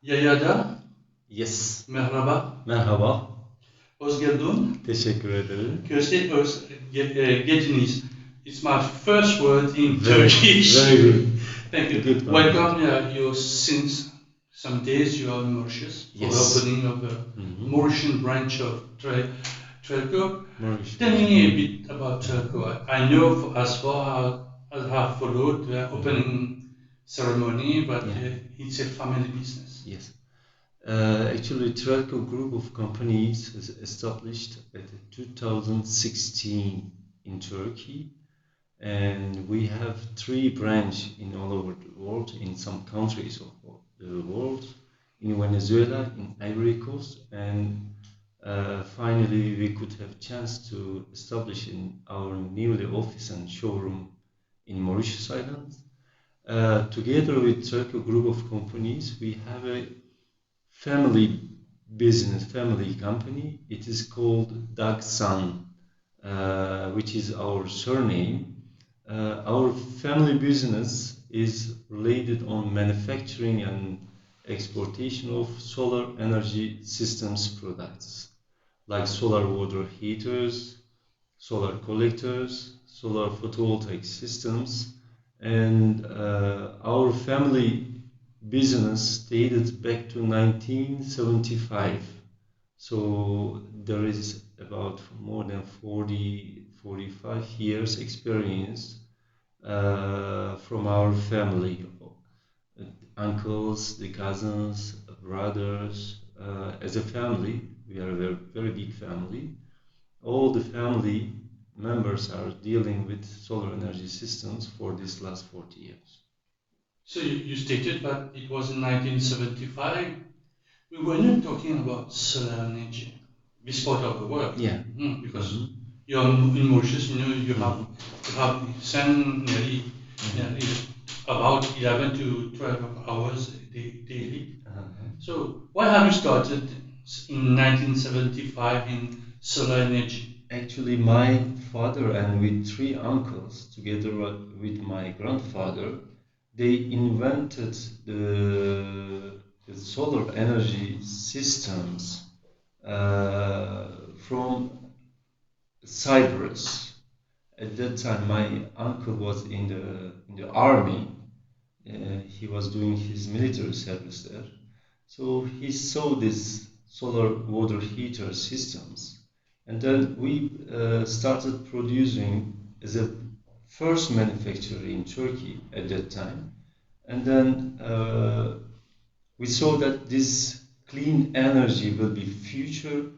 Yahya Dãg, Yes. merhaba. Merhaba. Hoş geldin. Teşekkür ederim. Getiniz. It's my first word in Very, Turkish. very good. Thank you. Good one. Welcome. You since some days you are in Mauritius for the Yes. opening of the Mauritian branch of Telco. Mauritius. Tell me a bit about Telco. I know as far as I have followed the opening ceremony, but it's a family business. Yes. Actually, Trelco Group of Companies was established at 2016 in Turkey, and we have 3 branches in all over the world, in some countries of the world, in Venezuela, in Ivory Coast, and finally we could have chance to establish in our newly office and showroom in Mauritius Islands. Together with Trelco Group of Companies, we have a family business, family company. It is called Dãg, which is our surname. Our family business is related on manufacturing and exportation of solar energy systems products, like solar water heaters, solar collectors, solar photovoltaic systems, and our family business dated back to 1975. So there is about more than 45 years experience from our family, uncles, the cousins, brothers. As a family, we are a very, very big family. All the family members are dealing with solar energy systems for these last 40 years. So you stated that it was in 1975. We were not talking about solar energy, this part of the world. Yeah. Because you're in Mauritius, you have sun nearly about 11 to 12 hours daily. So why have you started in 1975 in solar energy? Actually, my father and with 3 uncles, together with my grandfather, they invented the solar energy systems from Cyprus. At that time, my uncle was in the army. He was doing his military service there. So he saw this solar water heater systems, and then we started producing as a first manufacturer in Turkey at that time. And then we saw that this clean energy will be future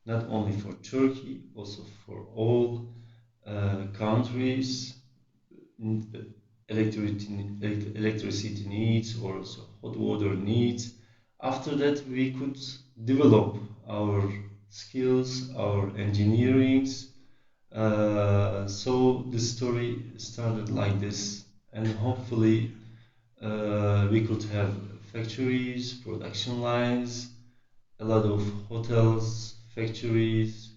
not only for Turkey, also for all countries. Electricity needs or also hot water needs. After that, we could develop our skills, our engineerings. So the story started like this, and hopefully we could have factories, production lines, a lot of hotels, factories,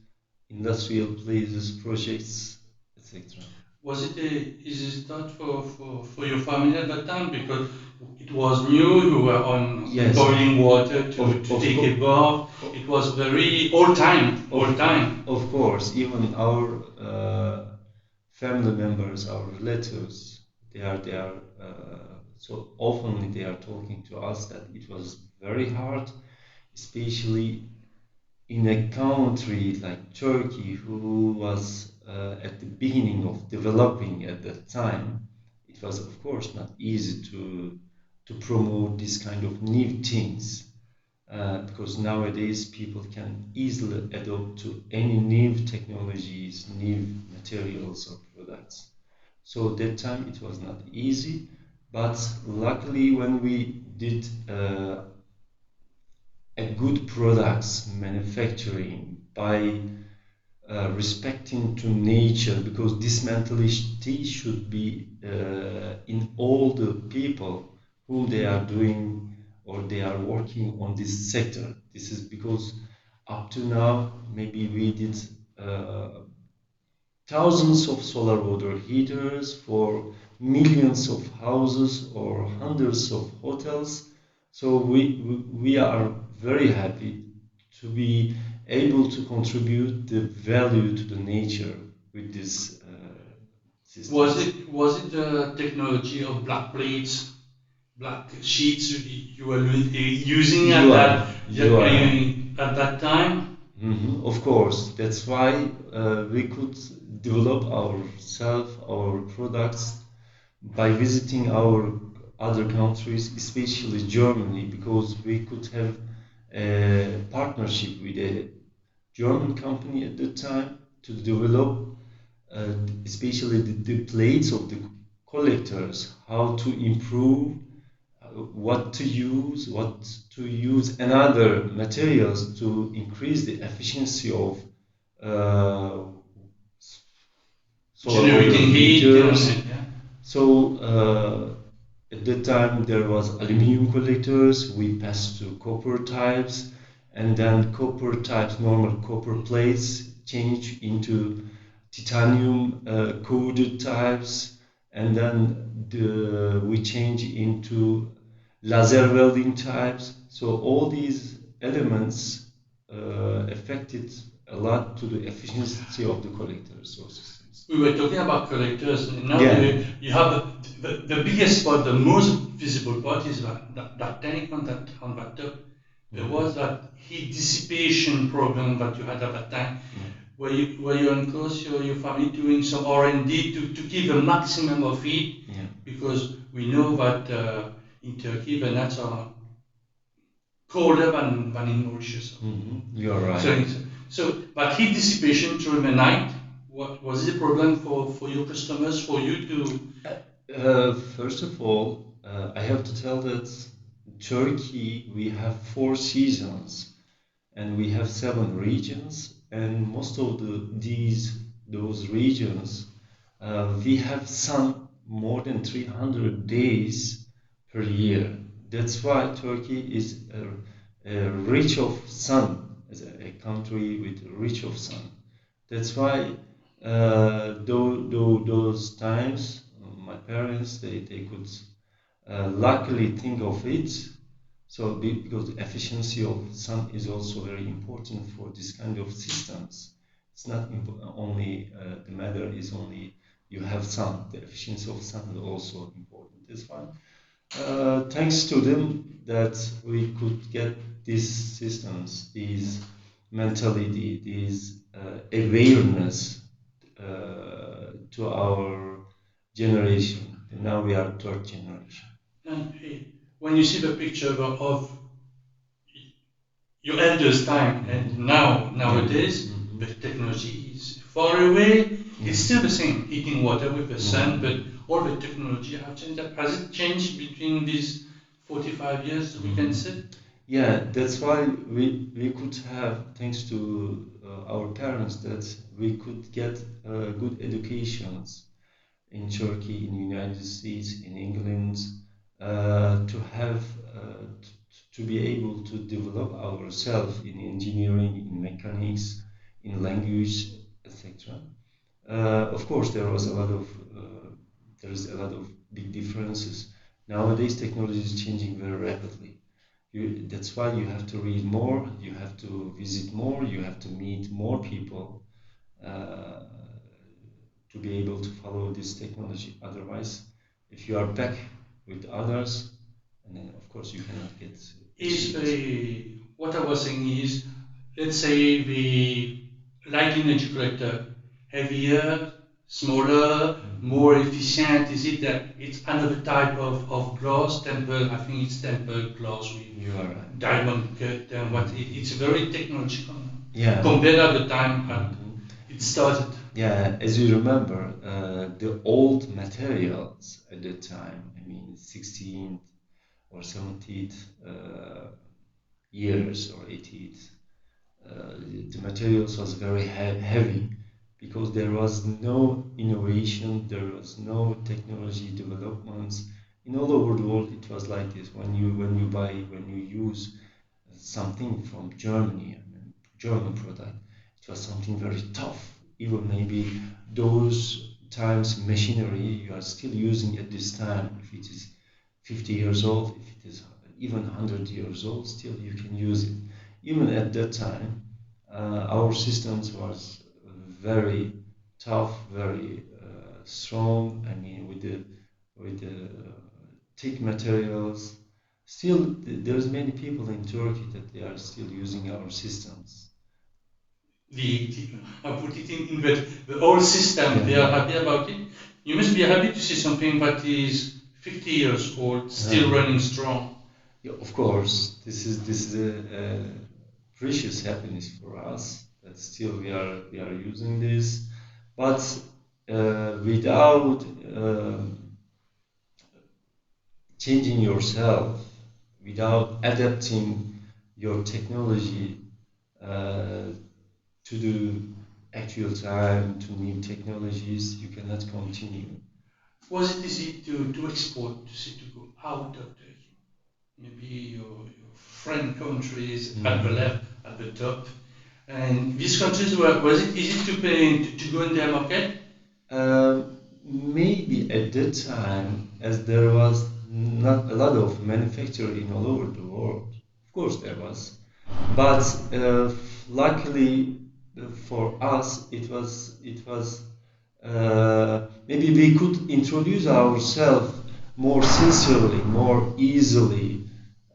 industrial places, projects, etc. Was it a easy start for your family at that time? Because it was new, you were on boiling water to take a bath. It was very old time. Of course, even our family members, our relatives, they are so often they are talking to us that it was very hard, especially in a country like Turkey, who was at the beginning of developing at that time. It was, of course, not easy to promote this kind of new things because nowadays people can easily adopt to any new technologies, new materials or products. So at that time it was not easy, but luckily when we did a good products manufacturing by respecting to nature, because this mentality should be in all the people whom they are doing or they are working on this sector. This is because up to now maybe we did thousands of solar water heaters for millions of houses or hundreds of hotels. So we are very happy to be able to contribute the value to the nature with this system. Was it the technology of black plates, black sheets you were using at at that time? Of course, that's why we could develop ourselves, our products by visiting our other countries, especially Germany, because we could have a partnership with a German company at the time to develop, uh, especially the plates of the collectors, how to improve, what to use, and other materials to increase the efficiency of uh, solar Generating heat, heaters. yeah. So at that time there was aluminum collectors. We passed to copper types, and then copper types, normal copper plates, change into titanium coated types, and then we change into laser welding types. So all these elements affected a lot to the efficiency of the collectors or systems. We were talking about collectors, and now you have the biggest part, the most visible part is that tank on that top. There was that heat dissipation problem that you had at that time. Were you enclose your family doing some R&D to give a maximum of heat? Yeah. Because we know that in Turkey the nights are colder than in Mauritius. You're right. But heat dissipation during the night, what was it a problem for your customers, for you to? First of all, I have to tell that Turkey, we have 4 seasons and we have 7 regions, and most of those regions we have sun more than 300 days per year. That's why Turkey is rich of sun, as a country with rich of sun. That's why those times, my parents, they could luckily think of it. So because the efficiency of sun is also very important for this kind of systems. It's not only the matter is only you have sun. The efficiency of sun is also important. That's why thanks to them that we could get these systems, these mentality, these awareness to our generation. And now we are third generation. And when you see the picture of your elders' time and nowadays, the technology is far away. It's still the same, heating water with the sun, but all the technology have changed. Has it changed between these 45 years, we can say? Yeah, that's why we could have, thanks to our parents, that we could get good educations in Turkey, in the United States, in England, to have to be able to develop ourselves in engineering, in mechanics, in language, etc. Of course, there is a lot of big differences. Nowadays, technology is changing very rapidly. That's why you have to read more, you have to visit more, you have to meet more people to be able to follow this technology. Otherwise, if you are back with others, and then of course you cannot get. What I was saying is, let's say the light energy collector, heavier, smaller, more efficient? Is it that it's another type of glass, tempered? I think it's tempered glass with diamond cut and what? It's very technological. Yeah. Compared at the time it started. Yeah, as you remember, the old materials at that time, I mean, 16th or 17th years or 80th, the materials was very heavy because there was no innovation, there was no technology developments. In all over the world, it was like this. When you use something from Germany, I mean, German product, it was something very tough. Even maybe those times machinery you are still using at this time, if it is 50 years old, if it is even 100 years old, still you can use it. Even at that time, our systems was very tough, very strong. I mean, with the thick materials. Still, there's many people in Turkey that they are still using our systems. I put it in the old system, they are happy about it. You must be happy to see something that is 50 years old, still running strong. Yeah, of course, this is a precious happiness for us that still we are using this, but without changing yourself, without adapting your technology uh, to the actual time, to new technologies, you cannot continue. Was it easy to export, to go out of Turkey? Maybe your friend countries at the left, at the top. And these countries, was it easy to go in their market? Maybe at that time, as there was not a lot of manufacturing all over the world, of course there was, but luckily for us, it was maybe we could introduce ourselves more sincerely, more easily.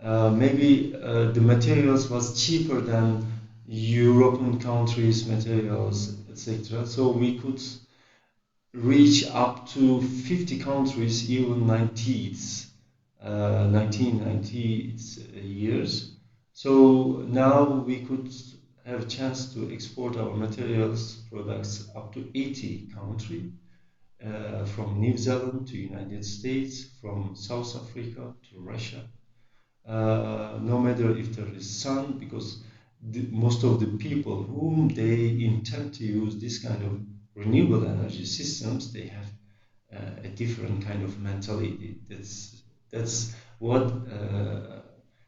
Maybe the materials was cheaper than European countries' materials, etc. So we could reach up to 50 countries, even 90s, 1990s years. So now we could have a chance to export our materials, products up to 80 countries, from New Zealand to United States, from South Africa to Russia. No matter if there is sun, because most of the people whom they intend to use this kind of renewable energy systems, they have a different kind of mentality. That's what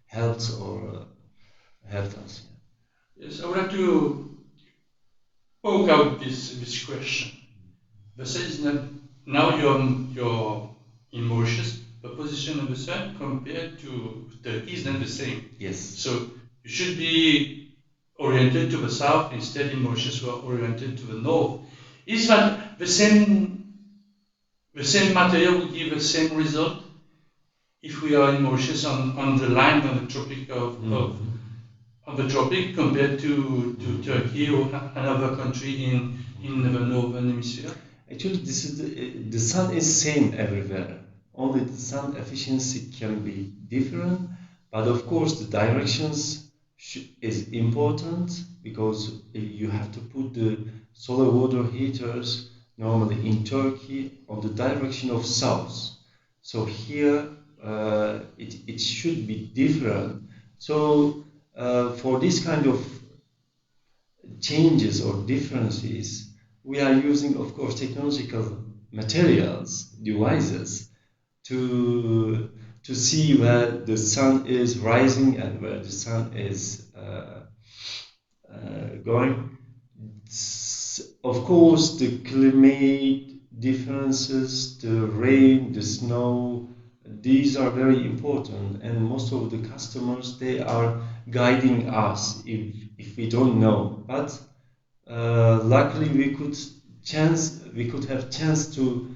helps or helped us. Yes, I would like to poke out this question. The sun is not now your in Mauritius, the position of the sun compared to Turkey is not the same. Yes. So you should be oriented to the south. Instead, in Mauritius, we are oriented to the north. Is that the same material will give the same result if we are in Mauritius on the line on the tropic of the tropic compared to Turkey or another country in the northern hemisphere? Actually, the sun is same everywhere. Only the sun efficiency can be different, but of course the directions is important, because you have to put the solar water heaters normally in Turkey on the direction of south. So here it should be different. So for this kind of changes or differences, we are using, of course, technological materials, devices, to see where the sun is rising and where the sun is going. Of course, the climate differences, the rain, the snow, these are very important, and most of the customers, they are guiding us if we don't know. But luckily we could have chance to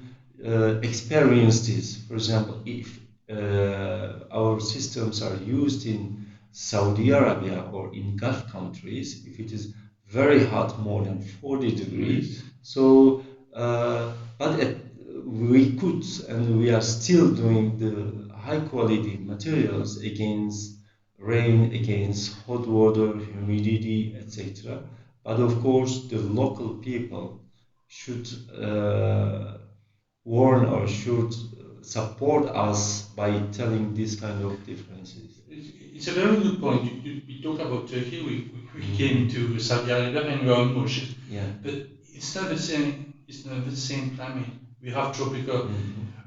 experience this. For example, if our systems are used in Saudi Arabia or in Gulf countries, if it is very hot, more than 40 degrees, so but we could, and we are still doing the high quality materials against rain, against hot water, humidity, etc. But of course, the local people should warn or should support us by telling these kind of differences. It's a very good point. We talk about Turkey. We came to Saudi Arabia and we are in Mauritius. Yeah. But it's not the same. It's not the same climate. We have tropical.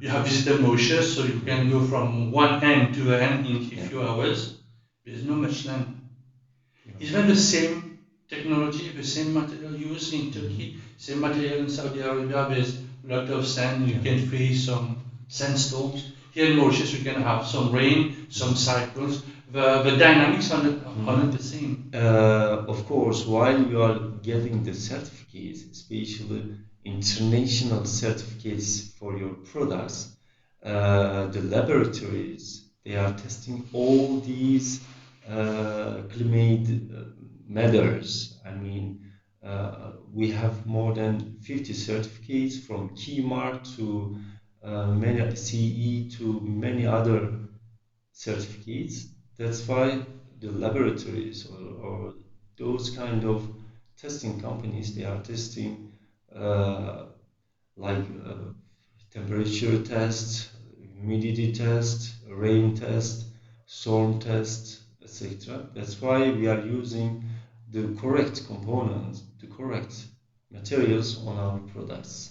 You have visited Mauritius, so you can go from one end to the end in a few hours. There's no much land. Is that the same technology, the same material used in Turkey, same material in Saudi Arabia? There's a lot of sand. You can face some sandstorms. Here in Mauritius, we can have some rain, some cyclones. The dynamics are not the same. Of course, while you are getting the certificates, especially international certificates for your products, the laboratories, they are testing all these climate matters. I mean, we have more than 50 certificates from Keymark to many CE to many other certificates. That's why the laboratories or those kind of testing companies, they are testing uh, like temperature test, humidity test, rain test, storm test, etc. That's why we are using the correct components, the correct materials on our products.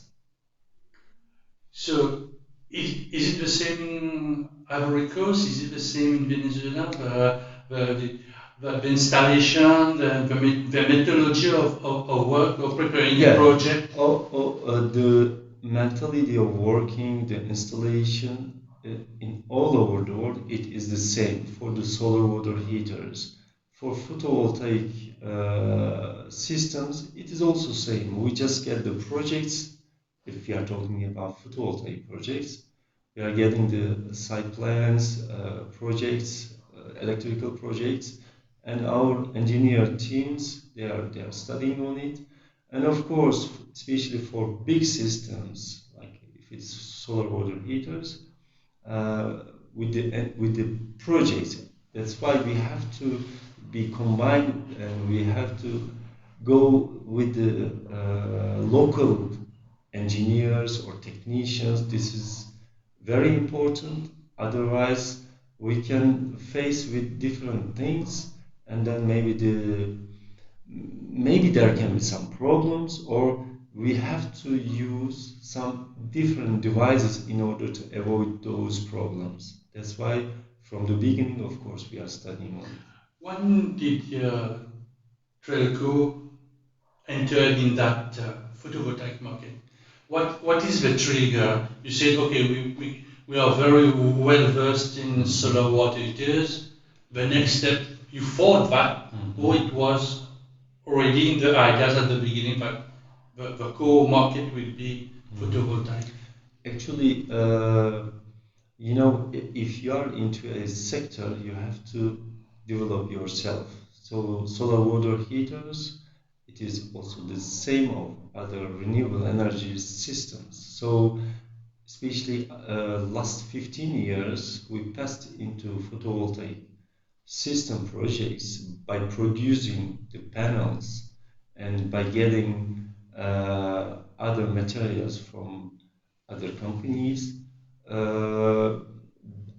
So, is it the same in Ivory Coast? Is it the same in Venezuela? The installation, the methodology of work, of preparing a project? The mentality of working, the installation in all over the world, it is the same for the solar water heaters. For photovoltaic systems, it is also same. We just get the projects. If we are talking about photovoltaic projects, we are getting the site plans, projects, electrical projects, and our engineer teams, they are studying on it. And of course, especially for big systems, like if it's solar water heaters, with the projects. That's why we have to be combined, and we have to go with the local engineers or technicians. This is very important. Otherwise, we can face with different things, and then maybe there can be some problems, or we have to use some different devices in order to avoid those problems. That's why from the beginning, of course, we are studying on it. When did Trelco enter in that photovoltaic market? What is the trigger? You said, okay, we are very well versed in solar water heaters. The next step, you thought that, or it was already in the ideas at the beginning that the core market will be photovoltaic? Actually, if you are into a sector, you have to develop yourself. So solar water heaters, it is also the same of other renewable energy systems. So especially last 15 years, we passed into photovoltaic system projects by producing the panels and by getting other materials from other companies. Uh,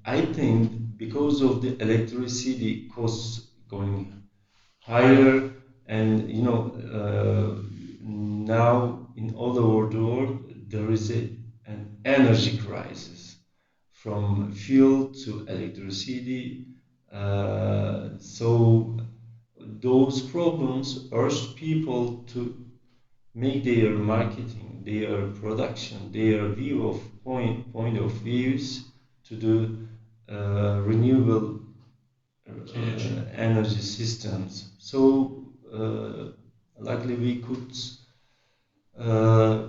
I think because of the electricity costs going higher, and now in all over the world there is an energy crisis from fuel to electricity. So those problems urge people to make their marketing, their production, their view of point of views to the renewable energy systems. So luckily we could uh,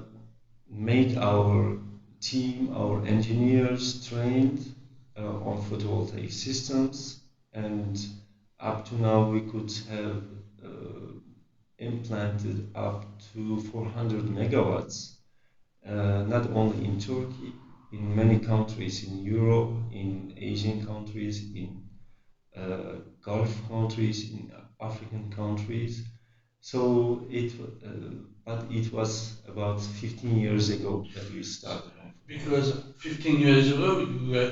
make our team, our engineers trained on photovoltaic systems, and up to now we could have implanted up to 400 megawatts, not only in Turkey, in many countries in Europe, in Asian countries, in Gulf countries, in African countries. So but it was about 15 years ago that we started. Because 15 years ago, you were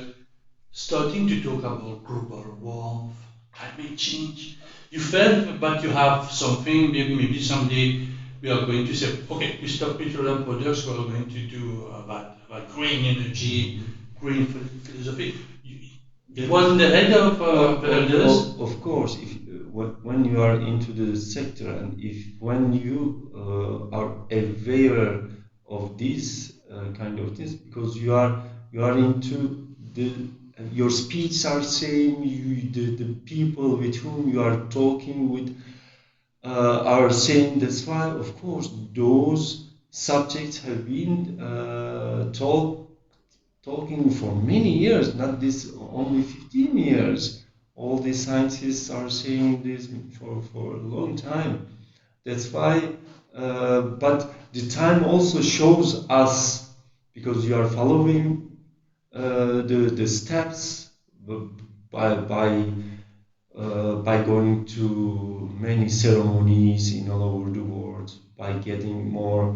starting to talk about global warmth, climate change. You felt, but you have something, maybe someday we are going to say, okay, we stop petroleum products, we are going to do about green energy, green philosophy. It was in the head of the elders. Of course, if when you are into the sector, and if when you are aware of this kind of things, because you are into the your speech are same. The people with whom you are talking with are same. That's why, of course, those subjects have been talking for many years, not this only 15 years. All the scientists are saying this for a long time. That's why, but the time also shows us, because you are following the steps by by by going to many ceremonies in all over the world, by getting more.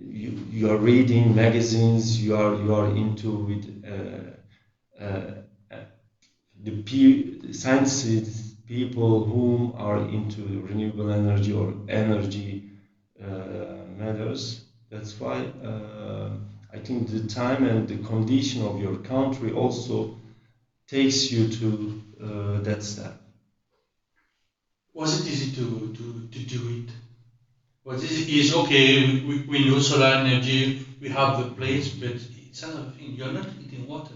You are reading magazines. You are into with uh, the scientists, people whom are into renewable energy or energy matters. That's why I think the time and the condition of your country also takes you to that step. Was it easy to do it? Was it easy? Okay, we know solar energy, we have the place, but it's another thing. You're not heating water.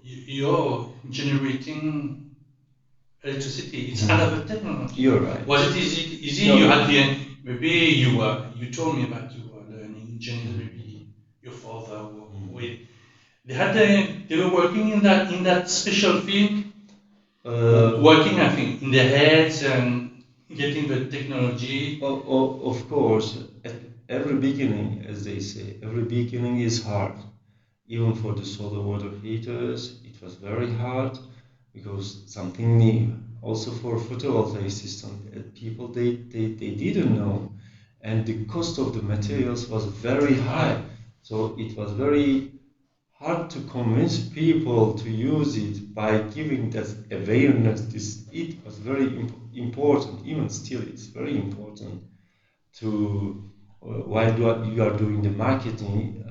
You're generating electricity. It's another technology. You're right. Was it easy? No. You had the maybe you told me that you were learning engineering. Maybe your father they were working in that special field. Working, I think, in the heads and getting the technology. Of course, at every beginning, as they say, every beginning is hard. Even for the solar water heaters, it was very hard because something new. Also for photovoltaic system, people they didn't know, and the cost of the materials was very high. So it was very hard to convince people to use it by giving that awareness. It was very important. Even still, it's very important to while you are doing the marketing,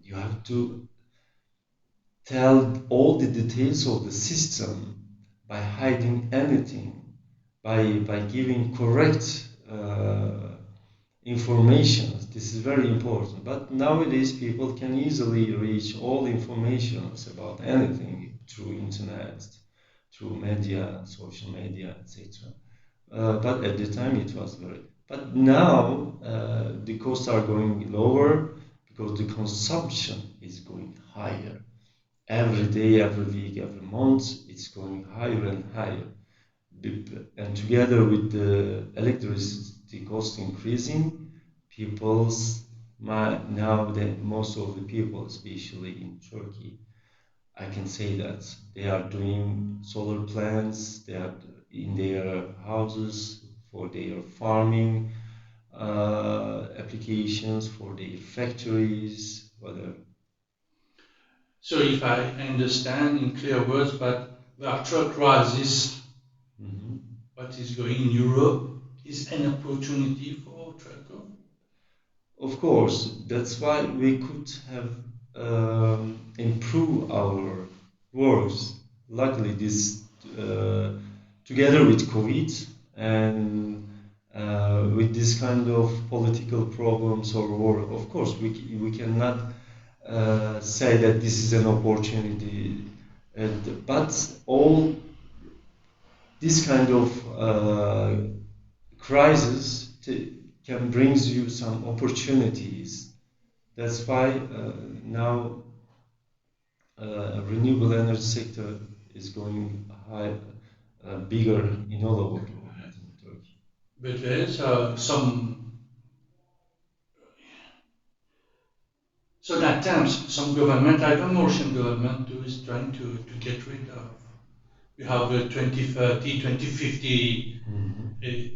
you have to tell all the details of the system by hiding anything, by giving correct information. This is very important. But nowadays, people can easily reach all information about anything through internet, through media, social media, etc. But at the time, it was very. But now the costs are going lower because the consumption is going higher. Every day, every week, every month, it's going higher and higher. And together with the electricity cost increasing, people's now that most of the people, especially in Turkey, I can say that they are doing solar plants. They are in their houses for their farming applications, for their factories, whether. So if I understand in clear words, but the actual crisis, what is going in Europe, is an opportunity for Turkey. Of course, that's why we could have improved our works. Luckily, this together with COVID and with this kind of political problems or war, of course, we cannot say that this is an opportunity. But all this kind of crisis can brings you some opportunities. That's why now renewable energy sector is going high, bigger in all over the world, not in Turkey. But there is some. So that times some government, like the Mauritian government, too, is trying to get rid of. You have the 2030, 2050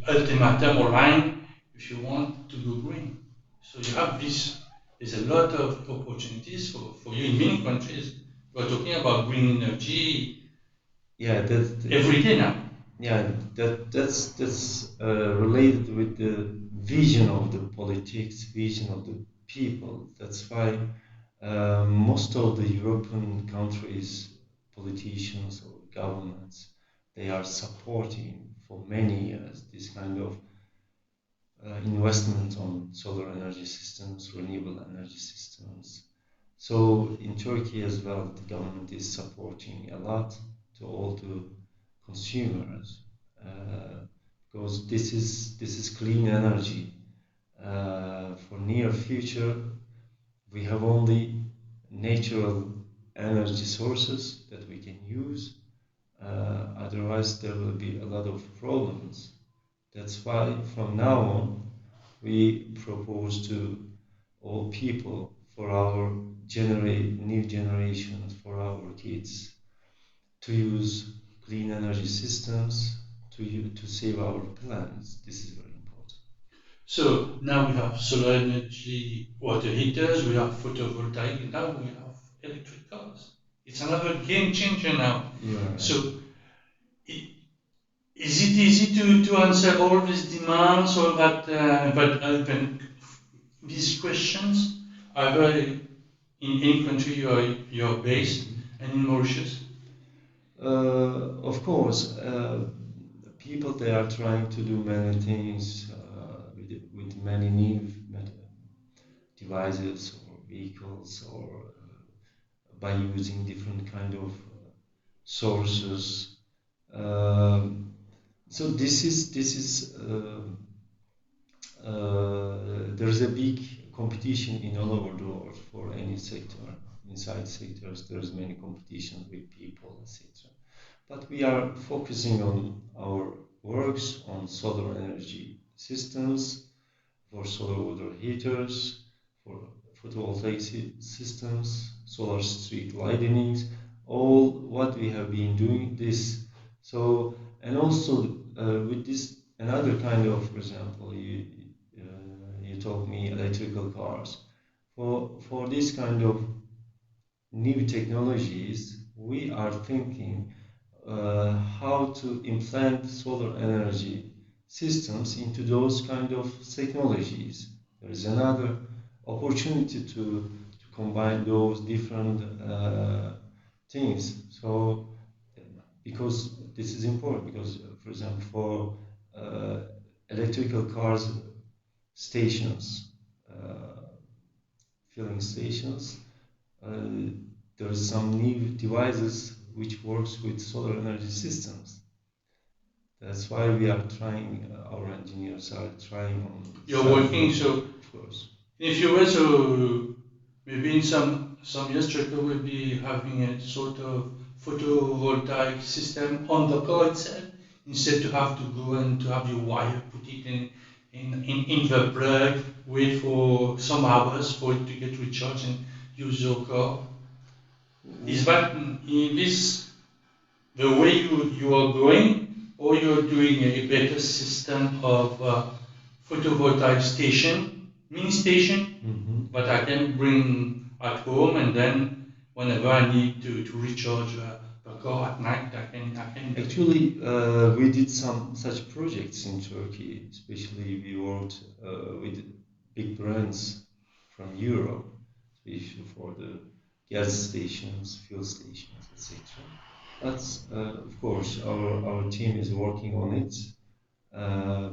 ultimatum or line if you want to go green. So you have this. There's a lot of opportunities for you in many countries. We're talking about green energy. Yeah, every day now. Yeah, that's related with the vision of the politics, vision of the people. That's why most of the European countries, politicians or governments, they are supporting for many years this kind of investment on solar energy systems, renewable energy systems. So in Turkey as well, the government is supporting a lot to all the consumers, because this is clean energy. For near future, we have only natural energy sources that we can use. Otherwise, there will be a lot of problems. That's why from now on, we propose to all people, for our new generations, for our kids, to use clean energy systems to save our plants. This is very important. So now we have solar energy water heaters, we have photovoltaic, and now we have electric cars. It's another game changer now. Right. So is it easy to answer all these demands, all that open these questions, either in any country you're based and in Mauritius? Of course, people they are trying to do many things with many new devices or vehicles, or by using different kind of sources. So there's a big competition in all over the world for any sector. Inside sectors, there's many competition with people, etc. But we are focusing on our works on solar energy systems, for solar water heaters, for photovoltaic systems, solar street lightnings, all what we have been doing this. So, and also with this another kind of, for example, you told me electrical cars. For this kind of new technologies, we are thinking how to implant solar energy systems into those kind of technologies. There is another opportunity to combine those different things. So, because this is important, because, for example, for electrical cars stations, filling stations, there is some new devices which works with solar energy systems. That's why we are trying. Our engineers are trying on. You're working, so of course. if you were to maybe in some years, Turkey will be having a sort of photovoltaic system on the car itself, instead to have to go and to have your wire put it in the plug, wait for some hours for it to get recharged and use your car. Is that in this the way you are going, or you're doing a better system of photovoltaic station, mini station, that I can bring at home, and then whenever I need to recharge the car at night, I can. Actually, we did some such projects in Turkey. Especially, we worked with big brands from Europe, especially for the gas stations, fuel stations, etc. But of course, our team is working on it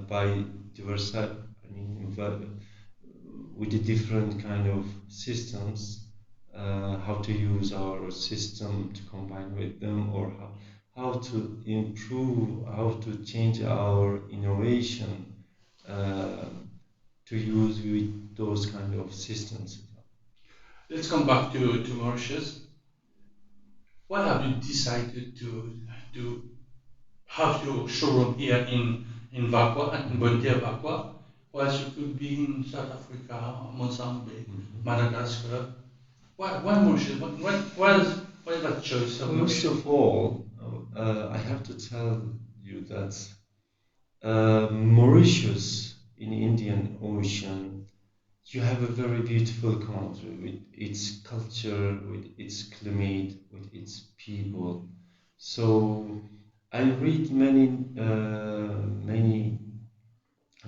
by diversify. I mean, with the different kind of systems, how to use our system to combine with them, or how to improve, how to change our innovation to use with those kind of systems. Let's come back to Mauritius. Why have you decided to have your showroom here in Vakwa, in Bontia Vakwa, whilst you could be in South Africa, Mozambique, Madagascar? Why Mauritius? Why that choice of First Mauritius? of all, I have to tell you that Mauritius in Indian Ocean, you have a very beautiful country with its culture, with its climate, with its people. So I read many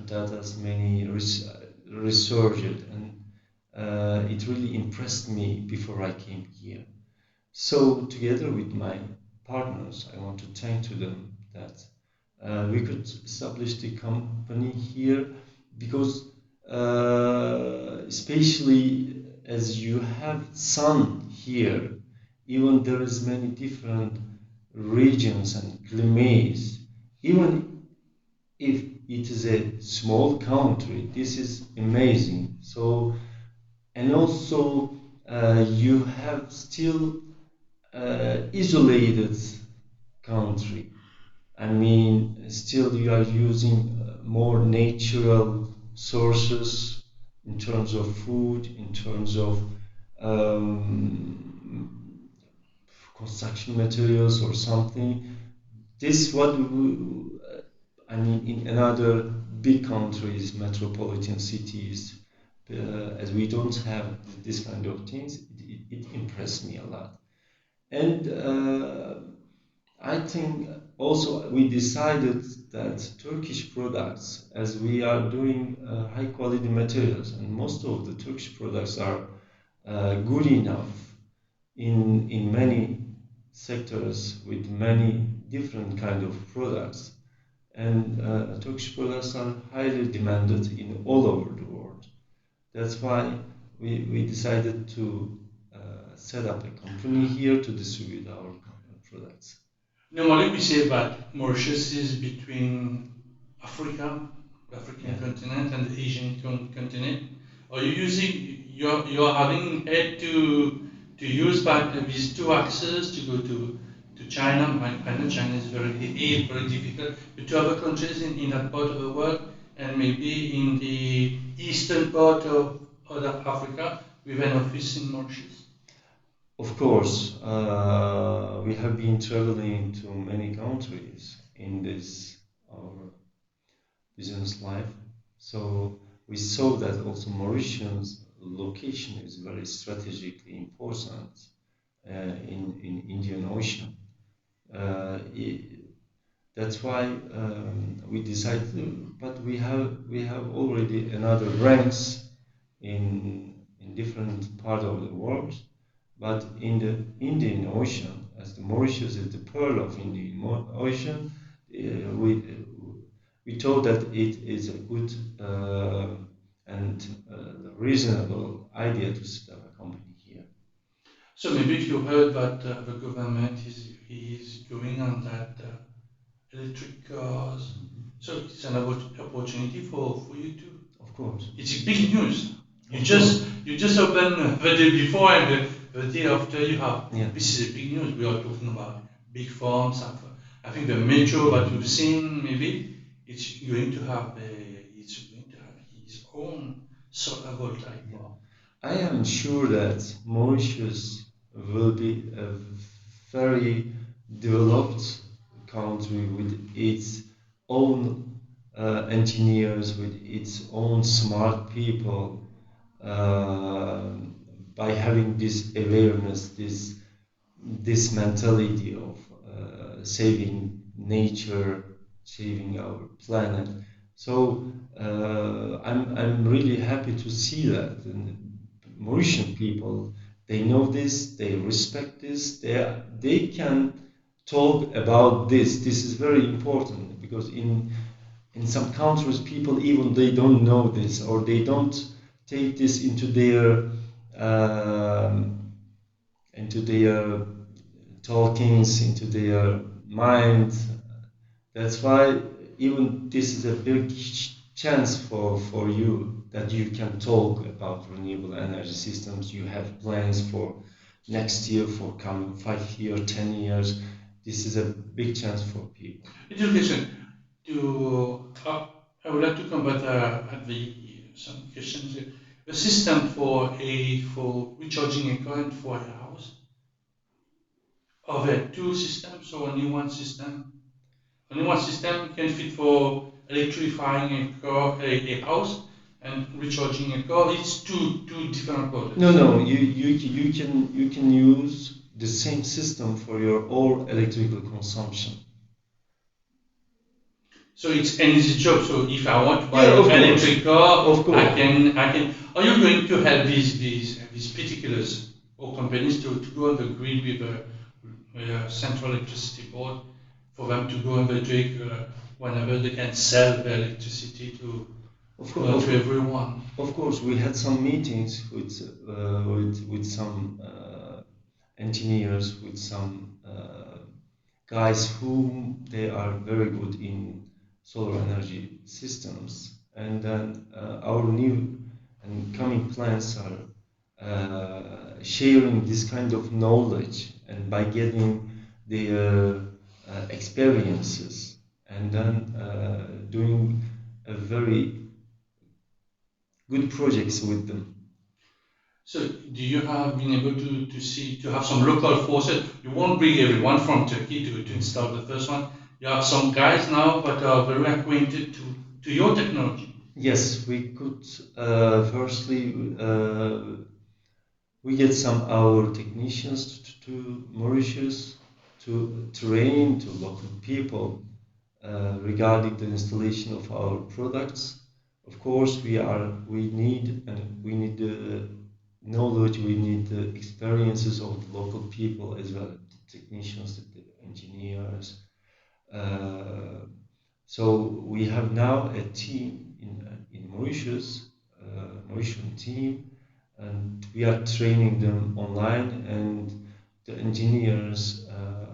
data, many research, and it really impressed me before I came here. So together with my partners, I want to thank to them that we could establish the company here, because especially as you have sun here, even there is many different regions and climates, even if it is a small country, this is amazing. So, and also you have still isolated country. I mean, still you are using more natural sources in terms of food, in terms of um, construction materials or something. This what I mean in another big countries, metropolitan cities, as we don't have this kind of things, it impressed me a lot. And I think also we decided that Turkish products, as we are doing high quality materials, and most of the Turkish products are good enough in many sectors with many different kind of products, and Turkish products are highly demanded in all over the world. That's why we decided to set up a company here to distribute our products. Normally, we say that Mauritius is between Africa, the African Yeah. continent, and the Asian continent. Are you using you're having head to use that these two axes to go to China? I know China is very difficult, but to other countries in that part of the world, and maybe in the eastern part of Africa, with an office in Mauritius. Of course, we have been traveling to many countries in this our business life. So we saw that also Mauritius location is very strategically important in Indian Ocean. I That's why we decided, but we have already another ranks in different part of the world. But in the Indian Ocean, as the Mauritius is the pearl of Indian Ocean, we thought that it is a good and reasonable idea to set up a company here. So maybe if you heard that the government is going on that electric cars, so it's an opportunity for you too. Of course. It's big news. You Of just course. you just open the day before and the day after you have. Yeah. This is a big news. We are talking about big farms. I think the metro that you've seen maybe it's going to have its own solar voltaic Yeah. farm. I am sure that Mauritius will be a very developed country with its own engineers, with its own smart people, uh, by having this awareness, this mentality of saving nature, saving our planet. So I'm really happy to see that. And Mauritian people, they know this, they respect this, they can talk about this. This is very important because in some countries, people even they don't know this or they don't take this um, into their talkings, into their mind. That's why even this is a big chance for you that you can talk about renewable energy systems. You have plans for next year, for coming 5 years, 10 years. This is a big chance for people. Education. I would like to come back at the some questions. The system for recharging a current for a house. Are there two systems or only one system? Only one system can fit for electrifying a house and recharging a car. It's two different products. No, you can use the same system for your all electrical consumption. So it's an easy job. So if I want to buy Yeah, of an course. electric car, Of course. I can. Are you going to help these particulars or companies to go on the grid with a central electricity board for them to go on the grid whenever they can sell their electricity to? Of course, to everyone. of course, we had some meetings with some engineers, with some guys whom they are very good in solar energy systems, and then our new and coming plans are sharing this kind of knowledge, and by getting their experiences, and then doing a very good projects with them. So, do you have been able to have some local forces? You won't bring everyone from Turkey to install the first one. You have some guys now that are very acquainted to your technology. Yes, we could firstly we get some our technicians to Mauritius to train to local people regarding the installation of our products. Of course, we need the knowledge, we need the experiences of the local people as well, the technicians, the engineers. Uh, so we have now a team in Mauritius, Mauritian team, and we are training them online, and the engineers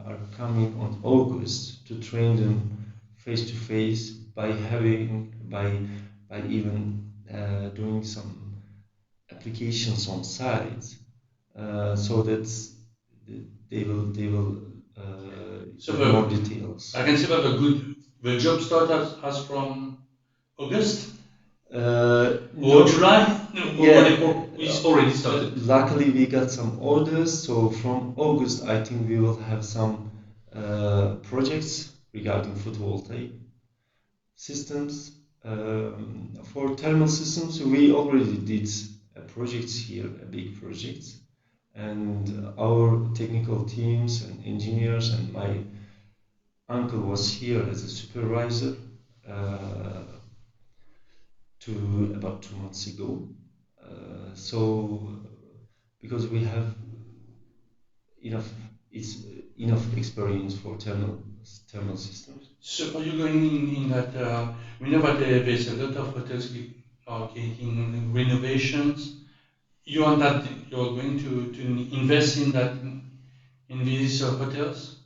are coming on August to train them face to face by even doing some applications on site, so that they will So, get more details. I can say that the job started as from August or No, July, yeah, or it's already started. luckily we got some orders, so from August I think we will have some projects regarding photovoltaic systems. For thermal systems, we already did projects here, a big project, and our technical teams and engineers and my uncle was here as a supervisor to about 2 months ago. So because we have enough it's enough experience for thermal systems. So, are you going in that? We know that there's a lot of hotels are getting renovations. You on that? You're going to invest in that in these hotels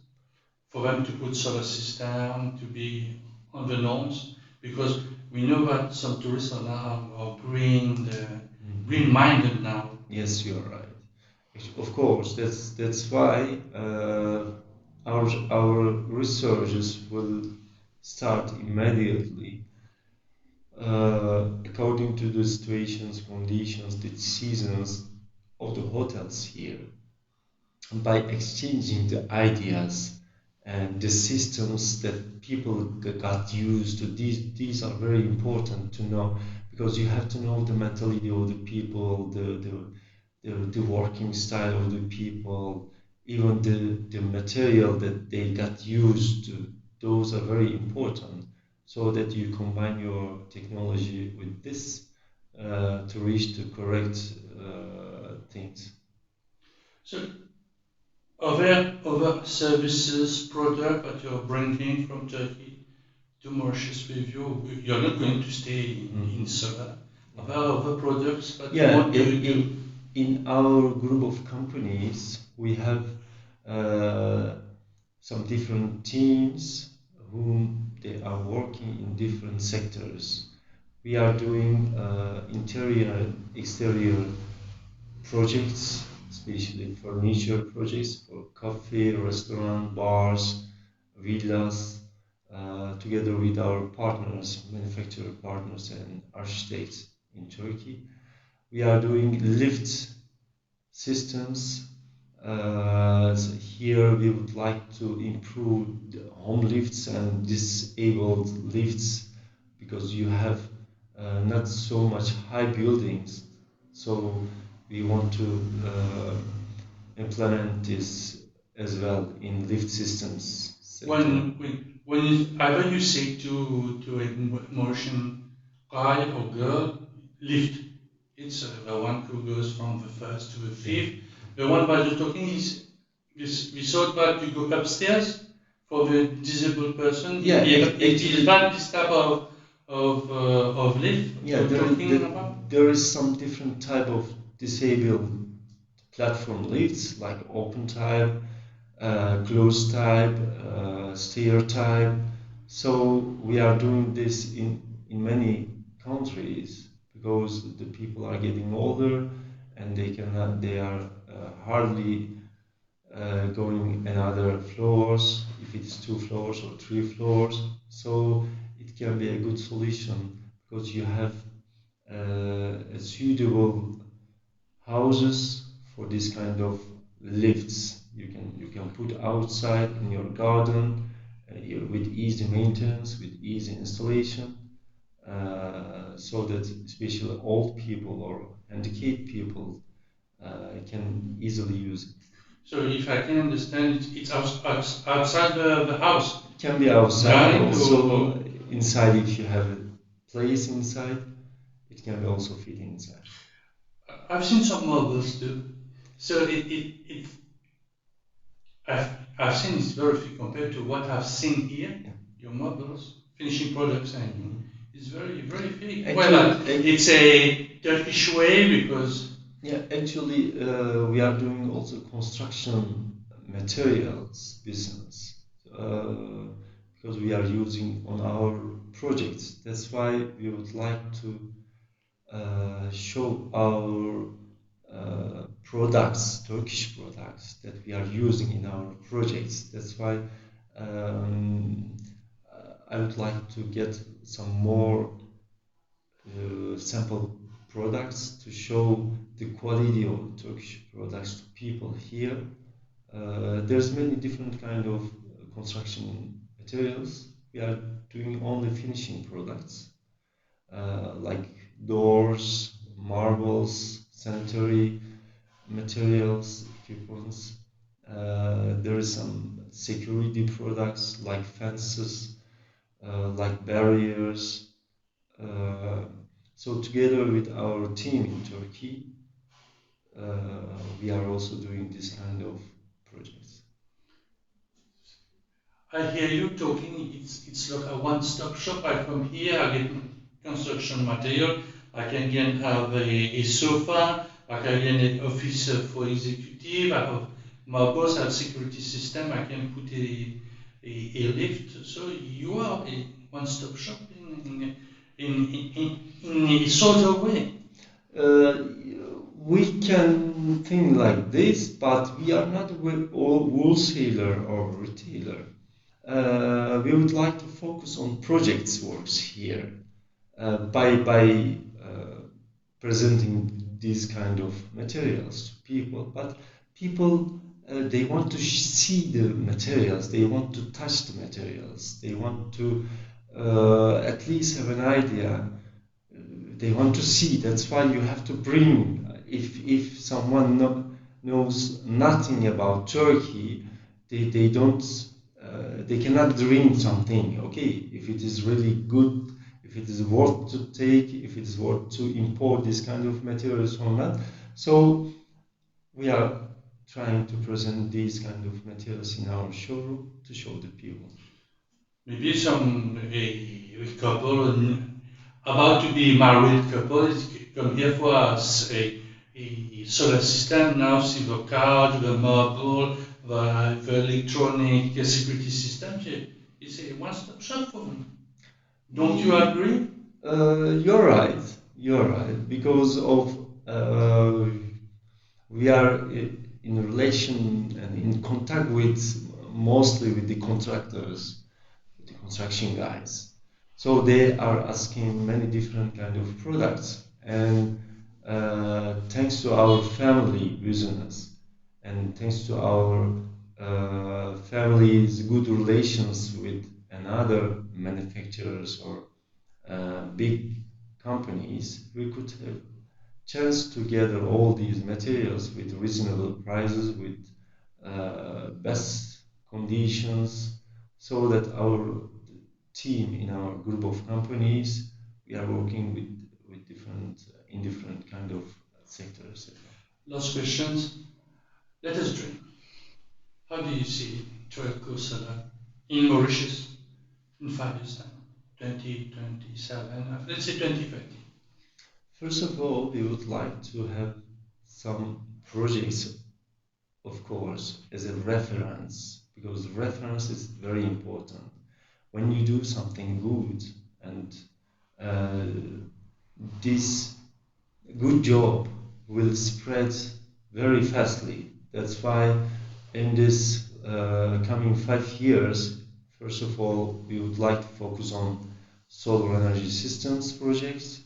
for them to put solar system to be on the norms, because we know that some tourists are now are green minded now. Yes, you're right. Of course, that's why our researchers will start immediately according to the situations, conditions, the seasons of the hotels here, by exchanging the ideas and the systems that people got used to. These are very important to know, because you have to know the mentality of the people, the working style of the people, even the material that they got used to. Those are very important, so that you combine your technology with this to reach the correct things. So, are there other services, product that you're bringing from Turkey to Mauritius with you? You're not going to stay in solar. Are there other products that you Yeah, want to do? in our group of companies, we have uh, some different teams whom they are working in different sectors. We are doing interior and exterior projects, especially furniture projects for coffee, restaurant, bars, villas, together with our partners, manufacturer partners and architects in Turkey. We are doing lift systems. So here we would like to improve the home lifts and disabled lifts, because you have not so much high buildings. So we want to implement this as well in lift systems sector. Either you say to a Mauritian guy or girl, lift. It's the one who goes from the first to the fifth. The one that you're talking is this. We thought that you go upstairs for the disabled person. Yeah, Is that this type of of lift Yeah, you're talking about? there is some different type of disabled platform lifts, like open type, closed type, stair type. So we are doing this in many countries because the people are getting older and they are hardly going another floors if it's 2 floors or 3 floors. So it can be a good solution because you have a suitable houses for this kind of lifts. You can put outside in your garden with easy maintenance, with easy installation, so that especially old people or handicapped people can easily use it. So if I can understand, it's outside the house, It can be outside, right? also inside if you have a place inside. It can be also fit inside. I've seen some models too. So it I've seen it's very few compared to what I've seen here. Yeah. Your models, finishing products, I mean, is very few. Well, Actually, it's a Turkish way because yeah, actually, we are doing also construction materials business because we are using on our projects. That's why we would like to show our products, Turkish products that we are using in our projects. That's why um, I would like to get some more sample products to show the quality of Turkish products to people here. There's many different kind of construction materials. We are doing only finishing products like doors, marbles, sanitary materials, equipments. There is some security products like fences, like barriers. Uh, so together with our team in Turkey, we are also doing this kind of projects. I hear you talking. It's like a one-stop shop. I come here, I get construction material. I can again have a sofa. I can get an office for executive. I have my boss have security system. I can put a lift. So you are a one-stop shop in a sort of way. Uh, we can think like this, but we are not a wholesaler or retailer. We would like to focus on projects works here by presenting these kind of materials to people. But people they want to see the materials, they want to touch the materials, they want to at least have an idea. They want to see. That's why you have to bring. If someone knows nothing about Turkey, they don't. They cannot dream something. Okay, if it is really good, if it is worth to take, if it is worth to import this kind of materials or not. So we are trying to present these kind of materials in our showroom to show the people. Maybe a couple about to be married couple is come here for us a solar system now, see the car, the mobile, the electronic security system. It's a one-stop shop for them. Don't you agree? You're right. You're right. Because of we are in relation and in contact with mostly with the contractors, with the construction guys. So they are asking many different kind of products, and thanks to our family business, and thanks to our family's good relations with another manufacturers or big companies, we could have chance to gather all these materials with reasonable prices, with best conditions, so that our team in our group of companies, we are working with different in different kind of sectors. Last questions. Let us dream. How do you see Troyco Solar in Mauritius in 5 years' time? 2027, let's say 2030? First of all, we would like to have some projects, of course, as a reference, because reference is very important. When you do something good and uh, this good job will spread very fastly. That's why in this coming 5 years, first of all, we would like to focus on solar energy systems projects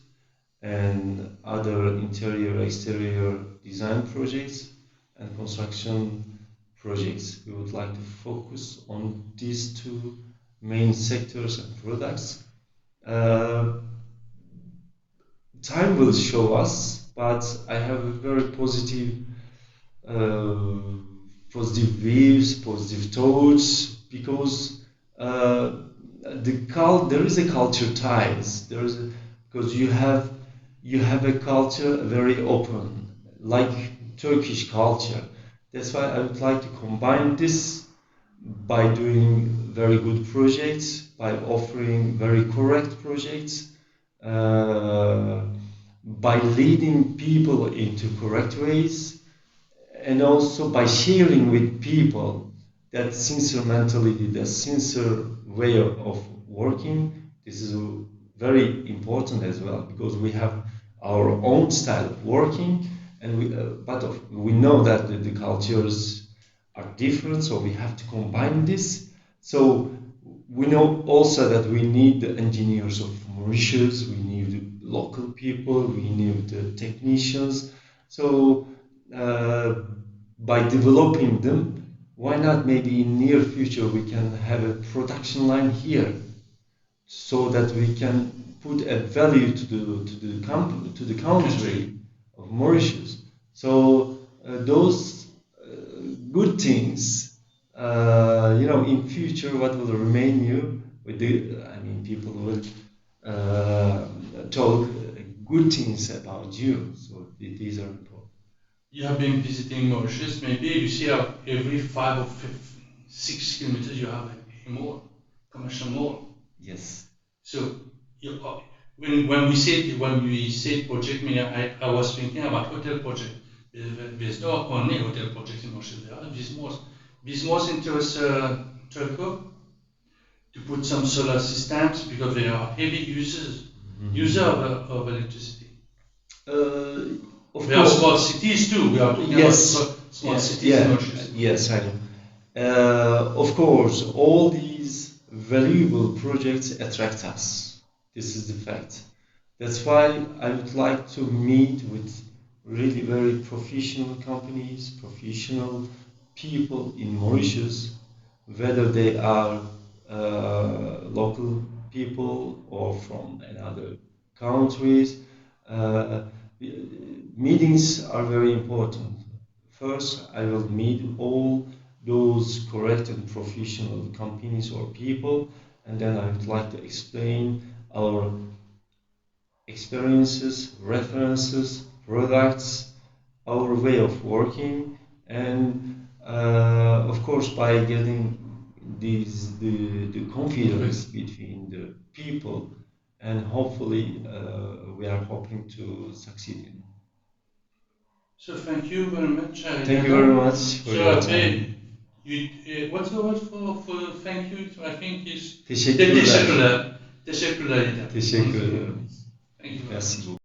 and other interior exterior design projects and construction projects. We would like to focus on these two main sectors and products. Uh, Time will show us, but I have a very uh, positive views, positive thoughts, because uh, there is a culture ties. Because you have a culture very open, like Turkish culture. That's why I would like to combine this by doing very good projects, by offering very correct projects, uh, by leading people into correct ways, and also by sharing with people that sincere mentality, that sincere way of working. This is very important as well, because we have our own style of working, and we know that the cultures are different, so we have to combine this. So we know also that we need the engineers of Mauritius, we need local people, we need the technicians. So uh, by developing them, why not maybe in near future we can have a production line here, so that we can put a value to the country of Mauritius. So those good things, in future, what will remain you with the, I mean, people will uh, talk good things about you. So these are important. You have been visiting Mauritius, maybe you see how every 5 or 6 kilometers you have a mall, commercial mall. Yes. So you, when we say project, I was thinking about hotel project. There's no only hotel projects in Mauritius. There are Bismos interest Turco to put some solar systems because they are heavy user of electricity. Of There are course. small cities too. We are talking Yes. about small cities in Yeah. Mauritius. Yes, I know. Of course, all these valuable projects attract us. This is the fact. That's why I would like to meet with really very professional companies, professional people in Mauritius, whether they are local people or from another countries. Uh, Meetings are very important. First, I will meet all those correct and professional companies or people, and then I would like to explain our experiences, references, products, our way of working, and of course, by getting the confidence between the people, and hopefully we are hoping to succeed in. So thank you very much. Thank you very much for So your time. what's the word for thank you? I think is Teşekkürler. teşekkürler. Teşekkürler. Teşekkür ederim. Thank you very Merci much. beaucoup.